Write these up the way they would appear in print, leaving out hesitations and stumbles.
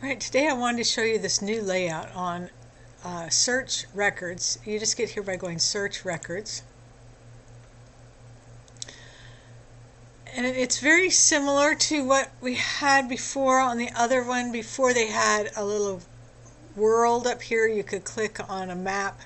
Right, today I wanted to show you this new layout on search records. You just get here by going search records. And it's very similar to what we had before on the other one. Before, they had a little world up here. You could click on a map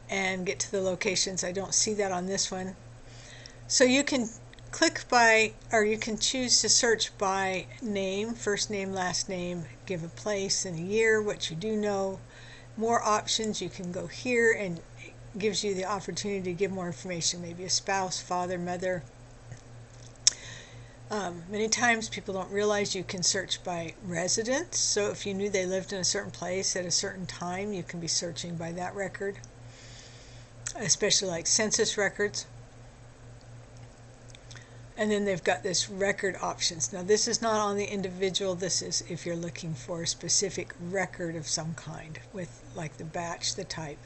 and get to the locations. I don't see that on this one. So you can click by, or you can choose to search by name, first name, last name, give a place and a year, what you do know. More options. You can go here and it gives you the opportunity to give more information, maybe a spouse, father, mother. Many times people don't realize you can search by residence. So if you knew they lived in a certain place at a certain time, you can be searching by that record, especially like census records. And then they've got this record options. Now this is not on the individual. This is if you're looking for a specific record of some kind with like the batch, the type.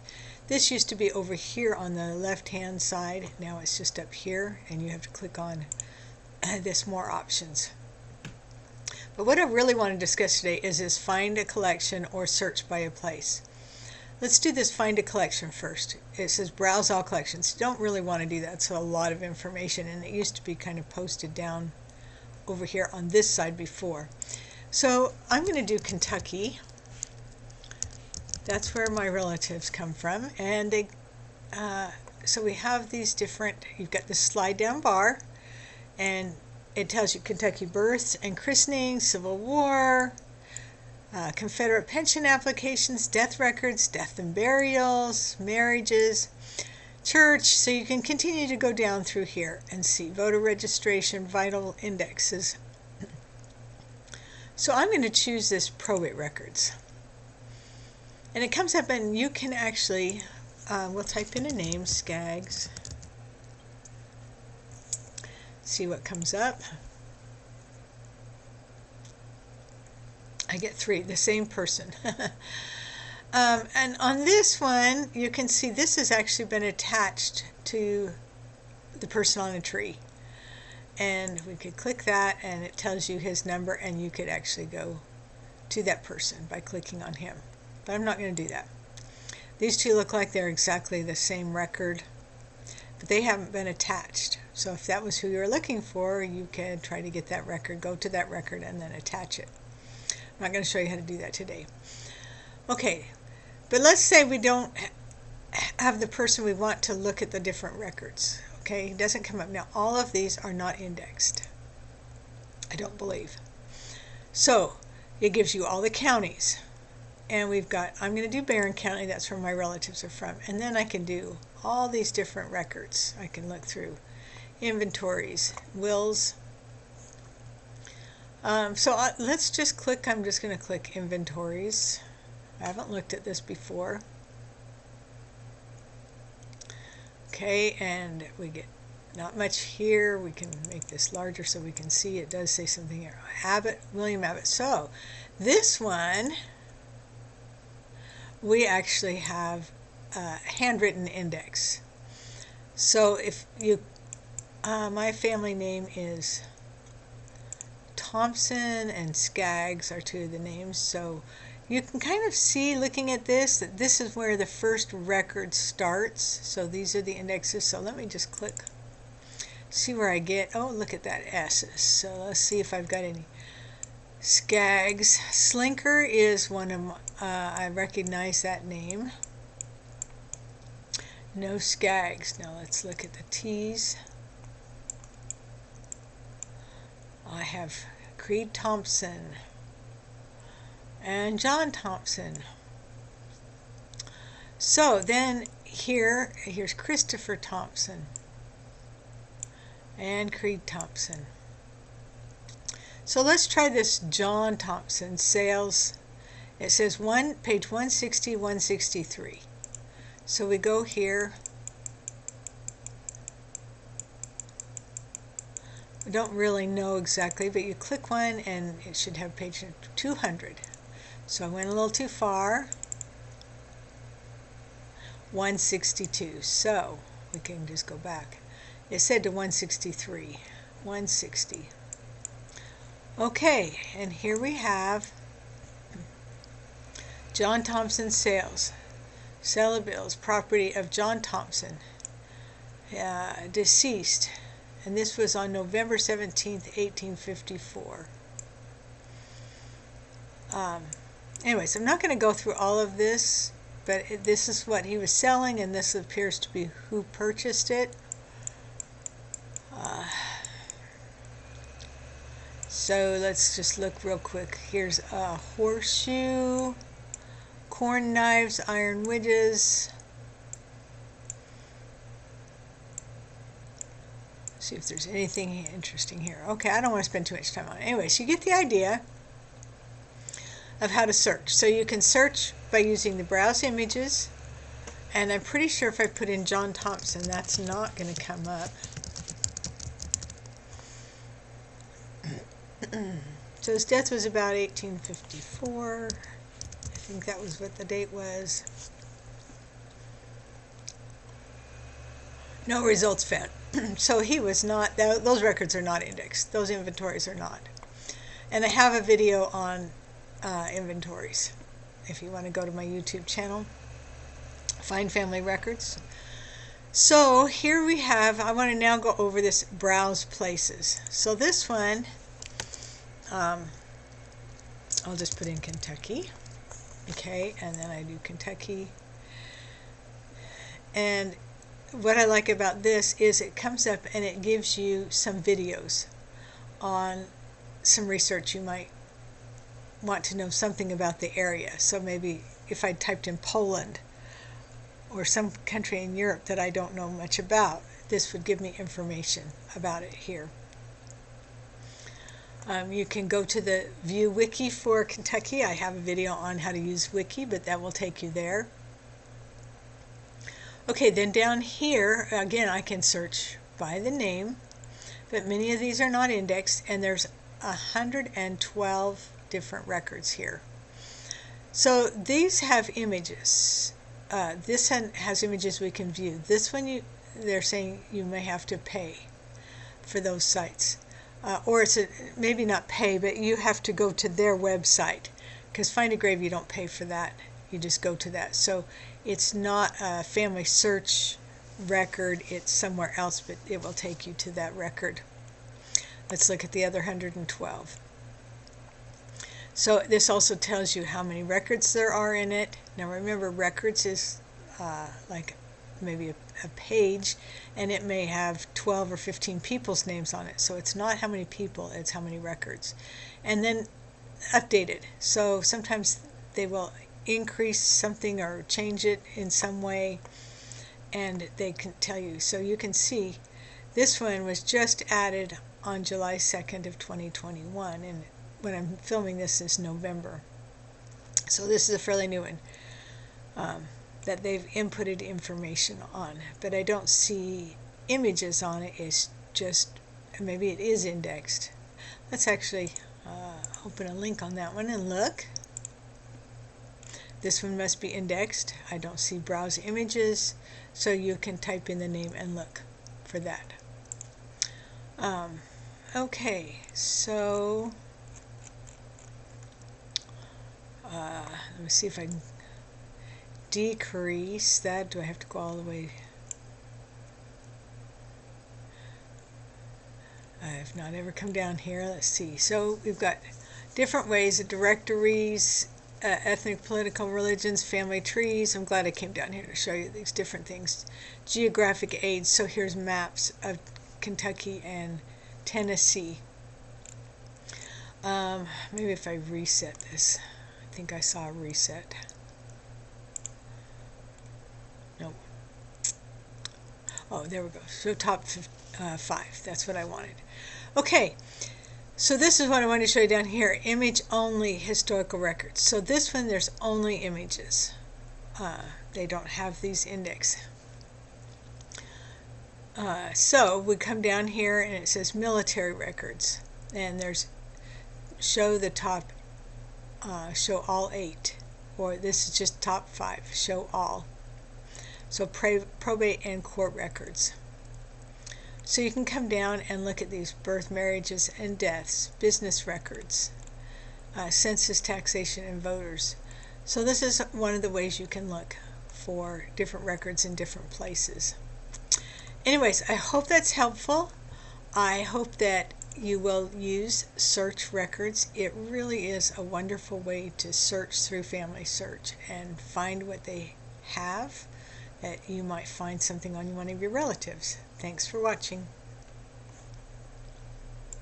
This used to be over here on the left hand side. Now it's just up here and you have to click on this more options. But what I really want to discuss today is find a collection or search by a place. Let's do this find a collection first. It says browse all collections. You don't really want to do that. It's a lot of information and it used to be kind of posted down over here on this side before. So I'm going to do Kentucky. That's where my relatives come from. And they, so we have these different, you've got this slide down bar and it tells you Kentucky births and christenings, Civil War, Confederate pension applications, death records, death and burials, marriages, church. So you can continue to go down through here and see voter registration, vital indexes. So I'm going to choose this probate records. And it comes up and you can actually, we'll type in a name, Skaggs. See what comes up. I get 3, the same person. And on this one, you can see this has actually been attached to the person on the tree. And we could click that and it tells you his number and you could actually go to that person by clicking on him. But I'm not going to do that. These two look like they're exactly the same record, but they haven't been attached. So if that was who you were looking for, you could try to get that record, go to that record and then attach it. I'm not going to show you how to do that today. Okay, but let's say we don't have the person we want to look at the different records. Okay, it doesn't come up. Now, all of these are not indexed, I don't believe. So, it gives you all the counties. And we've got, I'm going to do Barron County, that's where my relatives are from. And then I can do all these different records. I can look through inventories, wills. Let's just click, I'm just going to click inventories. I haven't looked at this before. Okay, and we get not much here. We can make this larger so we can see it does say something here. Abbott, William Abbott. So this one, we actually have a handwritten index. So if you, my family name is Thompson and Skaggs are 2 of the names, so you can kind of see looking at this that this is where the first record starts. So these are the indexes. So let me just click, see where I get, oh look at that S's. So let's see if I've got any. Skaggs. Slinker is one of my, I recognize that name. No Skaggs. Now let's look at the T's. I have Creed Thompson and John Thompson. So then here's Christopher Thompson and Creed Thompson. So let's try this John Thompson sales. It says page 160, 163. So we go here. I don't really know exactly, but you click one and it should have page 200. So I went a little too far. 162. So we can just go back. It said to 163. 160. Okay, and here we have John Thompson sales. Sale of bills. Property of John Thompson. Deceased. And this was on November 17th, 1854. Anyways, I'm not going to go through all of this, but this is what he was selling, and this appears to be who purchased it. So let's just look real quick. Here's a horseshoe, corn knives, iron wedges. See if there's anything interesting here. Okay, I don't want to spend too much time on it. Anyways, you get the idea of how to search. So you can search by using the browse images, and I'm pretty sure if I put in John Thompson, that's not going to come up. So his death was about 1854. I think that was what the date was. No results found. So he was not, those records are not indexed. Those inventories are not. And I have a video on inventories. If you want to go to my YouTube channel, Find Family Records. So here we have, I want to now go over this browse places. So this one, I'll just put in Kentucky. Okay, and then I do Kentucky. And what I like about this is it comes up and it gives you some videos on some research you might want to know something about the area. So maybe if I typed in Poland or some country in Europe that I don't know much about, this would give me information about it here. You can go to the View Wiki for Kentucky. I have a video on how to use Wiki, but that will take you there. Okay, then down here, again, I can search by the name, but many of these are not indexed, and there's 112 different records here. So these have images. This one has images we can view. This one, they're saying you may have to pay for those sites. Or it's maybe not pay, but you have to go to their website, because Find a Grave, you don't pay for that. You just go to that. So it's not a family search record. It's somewhere else, but it will take you to that record. Let's look at the other 112. So this also tells you how many records there are in it. Now remember, records is like maybe a page, and it may have 12 or 15 people's names on it. So it's not how many people, it's how many records. And then updated. So sometimes they will increase something or change it in some way, and they can tell you. So you can see this one was just added on July 2nd of 2021, and when I'm filming this is November. So this is a fairly new one that they've inputted information on, but I don't see images on it. It's just, maybe it is indexed. Let's actually open a link on that one and look. This one must be indexed. I don't see browse images, so you can type in the name and look for that. Okay, so let me see if I can decrease that. Do I have to go all the way? I've not ever come down here. Let's see. So we've got different ways of directories, ethnic, political, religions, family trees. I'm glad I came down here to show you these different things. Geographic aids. So here's maps of Kentucky and Tennessee. Maybe if I reset this. I think I saw a reset. Nope. Oh, there we go. So top 5. That's what I wanted. Okay. So this is what I wanted to show you down here. Image only historical records. So this one, there's only images. They don't have these indexed. So we come down here and it says military records. And there's show the top, show all 8. Or this is just top 5, show all. So probate and court records. So you can come down and look at these birth, marriages, and deaths, business records, census, taxation, and voters. So this is one of the ways you can look for different records in different places. Anyways, I hope that's helpful. I hope that you will use search records. It really is a wonderful way to search through Family Search and find what they have, that you might find something on one of your relatives. Thanks for watching.